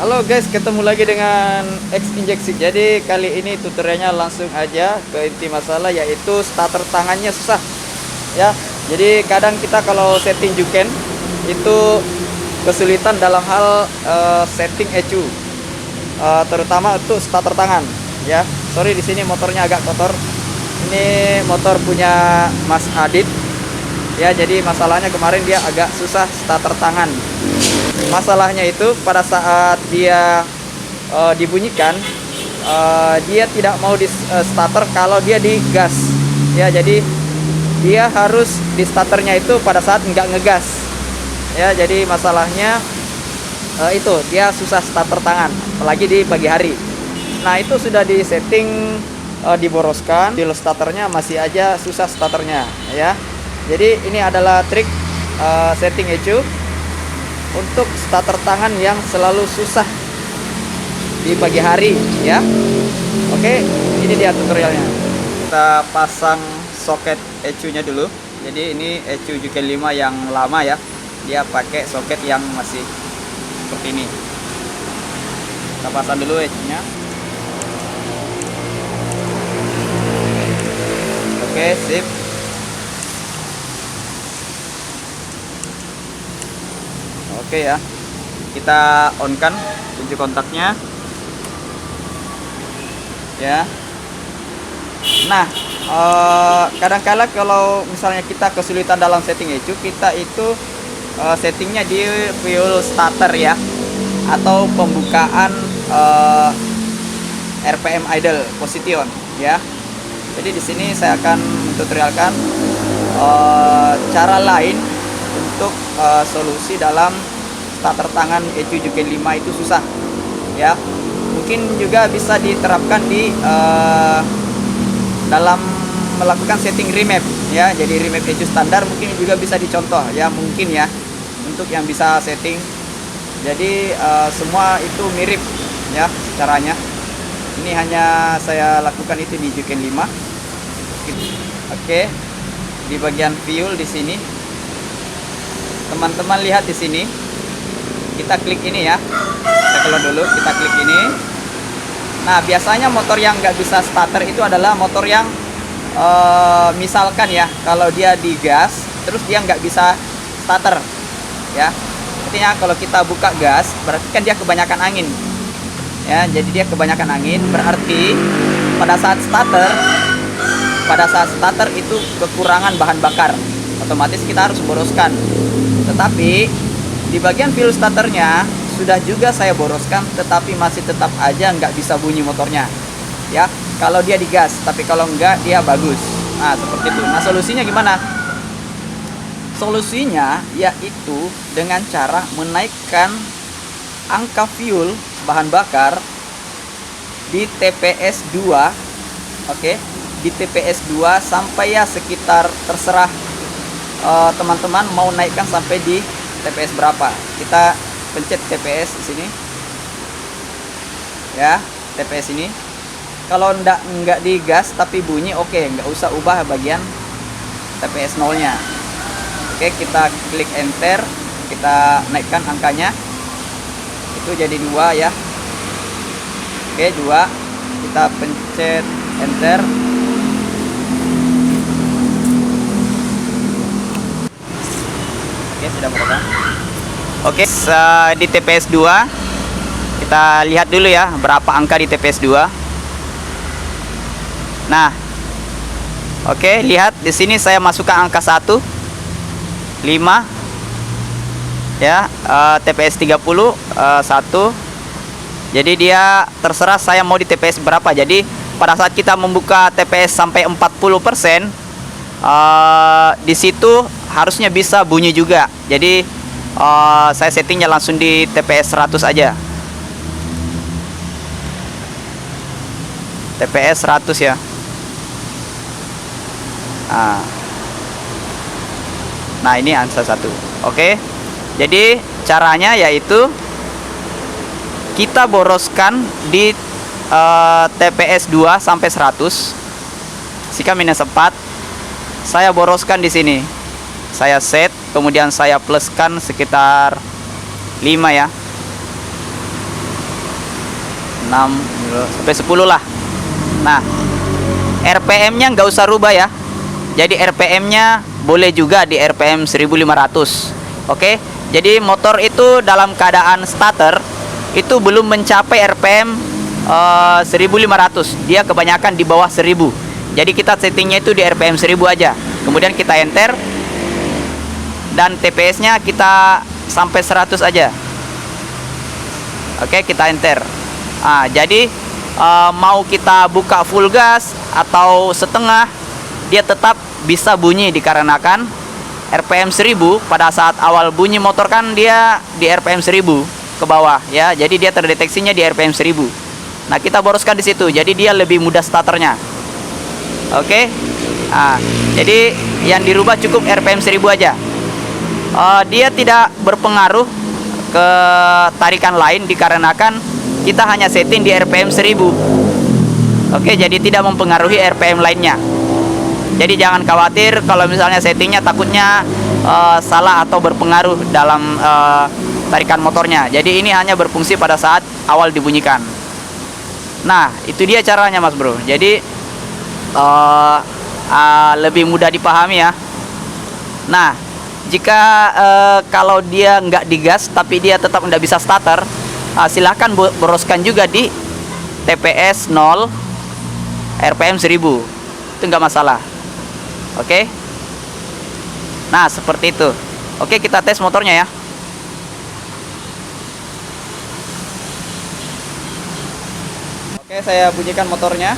Halo guys, ketemu lagi dengan X Injeksi. Jadi kali ini tutorialnya langsung aja ke inti masalah, yaitu starter tangannya susah ya. Jadi kadang kita kalau setting juken itu kesulitan dalam hal setting ECU, terutama untuk starter tangan ya. Sorry, di sini motornya agak kotor. Ini motor punya Mas Adit ya. Jadi masalahnya kemarin dia agak susah starter tangan. Masalahnya itu pada saat dia dibunyikan, dia tidak mau di starter kalau dia digas ya. Jadi dia harus di starternya itu pada saat nggak ngegas ya. Jadi masalahnya itu dia susah starter tangan, apalagi di pagi hari. Nah, itu sudah di setting, diboroskan, di starternya masih aja susah starternya ya. Jadi ini adalah trik setting ECU untuk starter tangan yang selalu susah di pagi hari ya. Oke, ini dia tutorialnya. Kita pasang soket ECU nya dulu. Jadi ini ECU Juken 5 yang lama ya. Dia pakai soket yang masih seperti ini. Kita pasang dulu ECU nya. Oke, sip. Oke ya, kita on kan kunci kontaknya ya. Nah, kadang-kala kalau misalnya kita kesulitan dalam setting ECU, kita itu settingnya di fuel starter ya, atau pembukaan RPM idle position ya. Jadi di sini saya akan tutorialkan cara lain untuk solusi dalam starter tangan ECU Juken 5 itu susah ya. Mungkin juga bisa diterapkan di dalam melakukan setting remap ya. Jadi remap ECU standar mungkin juga bisa dicontoh ya, mungkin ya, untuk yang bisa setting. Jadi semua itu mirip ya caranya. Ini hanya saya lakukan itu di Juken 5. Oke, di bagian fuel di sini teman-teman lihat di sini. Kita klik ini ya, kita keluar dulu, kita klik ini. Nah, biasanya motor yang nggak bisa starter itu adalah motor yang misalkan ya, kalau dia digas terus dia nggak bisa starter ya. Artinya kalau kita buka gas berarti kan dia kebanyakan angin ya. Jadi dia kebanyakan angin berarti pada saat starter itu kekurangan bahan bakar, otomatis kita harus boroskan. Tetapi di bagian fuel starternya sudah juga saya boroskan, tetapi masih tetap aja nggak bisa bunyi motornya ya, kalau dia digas. Tapi kalau enggak, dia bagus. Nah, seperti itu. Nah, solusinya gimana? Solusinya yaitu dengan cara menaikkan angka fuel bahan bakar di TPS 2. Oke, di TPS 2 sampai ya sekitar, terserah teman-teman mau naikkan sampai di TPS berapa. Kita pencet TPS di sini ya, TPS ini. Kalau enggak digas tapi bunyi, oke, nggak usah ubah bagian TPS 0 nya. Oke, kita klik enter, kita naikkan angkanya itu jadi 2 ya. Oke, 2, kita pencet enter. Oke, sudah merekam. Oke, di TPS 2 kita lihat dulu ya berapa angka di TPS 2. Nah, oke, lihat di sini saya masukkan angka 1, 5 ya, TPS 30, 1. Jadi dia terserah saya mau di TPS berapa. Jadi pada saat kita membuka TPS sampai 40%, di situ harusnya bisa bunyi juga. Jadi saya settingnya langsung di TPS 100 aja. TPS 100 ya. Nah, ini answer 1. Oke. Jadi caranya yaitu kita boroskan di TPS 2 sampai 100. Jika minus 4, saya boroskan di sini. Saya set, kemudian saya pluskan sekitar 5 ya. 6 sampai 10 lah. Nah, RPM-nya nggak usah rubah ya. Jadi RPM-nya boleh juga di RPM 1500. Oke. Jadi motor itu dalam keadaan starter itu belum mencapai RPM 1500. Dia kebanyakan di bawah 1000. Jadi kita settingnya itu di RPM 1000 aja. Kemudian kita enter dan TPS-nya kita sampai 100 aja. Oke, kita enter. Jadi mau kita buka full gas atau setengah, dia tetap bisa bunyi dikarenakan RPM 1000 pada saat awal bunyi motor kan dia di RPM 1000 ke bawah ya. Jadi dia terdeteksinya di RPM 1000. Nah, kita boroskan di situ. Jadi dia lebih mudah starternya. Oke. Jadi yang dirubah cukup RPM 1000 aja. Dia tidak berpengaruh ke tarikan lain dikarenakan kita hanya setting di RPM 1000. Oke, jadi tidak mempengaruhi RPM lainnya. Jadi jangan khawatir kalau misalnya settingnya takutnya salah atau berpengaruh dalam tarikan motornya. Jadi ini hanya berfungsi pada saat awal dibunyikan. Nah, itu dia caranya Mas Bro. Jadi lebih mudah dipahami ya. Nah, jika kalau dia nggak digas tapi dia tetap nggak bisa starter, silahkan boroskan juga di TPS 0 RPM 1000. Itu nggak masalah. Oke. Nah, seperti itu. Oke, kita tes motornya ya. Oke, saya bunyikan motornya.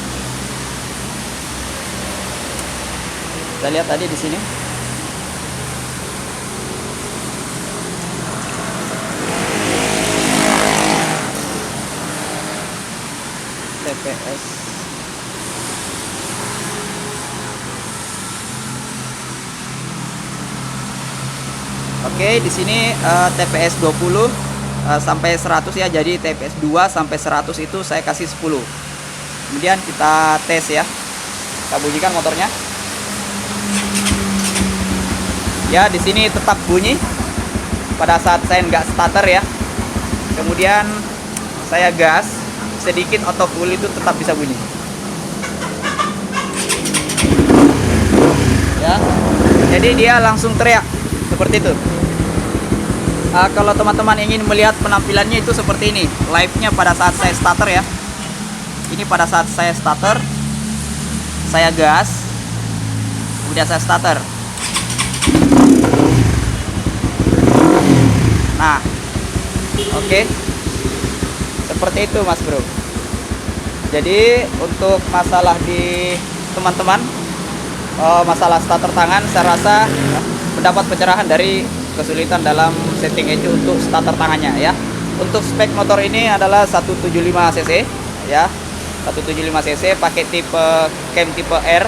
Kita lihat tadi di sini. TPS. Oke, di sini TPS 20 sampai 100 ya. Jadi TPS 2 sampai 100 itu saya kasih 10. Kemudian kita tes ya. Kita bunyikan motornya. Ya, di sini tetap bunyi pada saat saya nggak starter ya. Kemudian saya gas sedikit atau full itu tetap bisa bunyi. Ya. Jadi dia langsung teriak seperti itu. Kalau teman-teman ingin melihat penampilannya itu seperti ini, live-nya pada saat saya starter ya. Ini pada saat saya starter, saya gas, kemudian saya starter. Nah, oke. Seperti itu Mas Bro. Jadi untuk masalah di teman-teman, masalah starter tangan, saya rasa mendapat pencerahan dari kesulitan dalam setting ECU untuk starter tangannya ya. Untuk spek motor ini adalah 175 cc ya. 175 cc pakai tipe cam tipe R,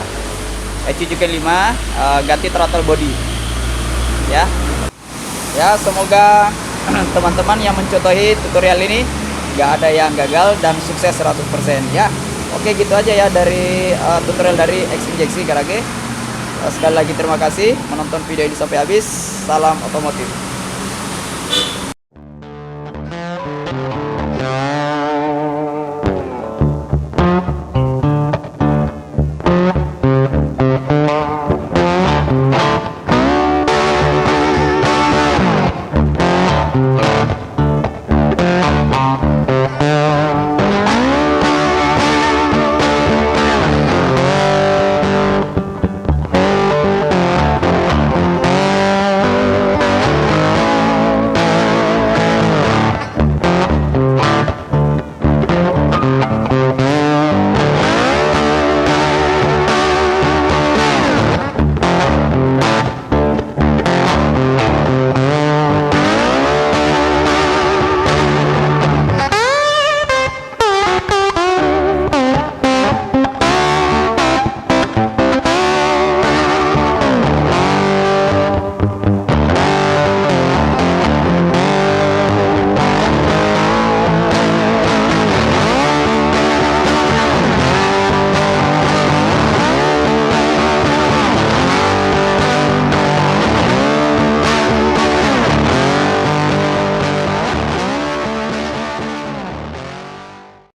ECU juga 5, ganti throttle body. Ya. Ya, semoga teman-teman yang mencontohi tutorial ini nggak ada yang gagal dan sukses 100% ya. Oke, gitu aja ya dari tutorial dari X Injeksi Garage. Sekali lagi terima kasih menonton video ini sampai habis. Salam otomotif.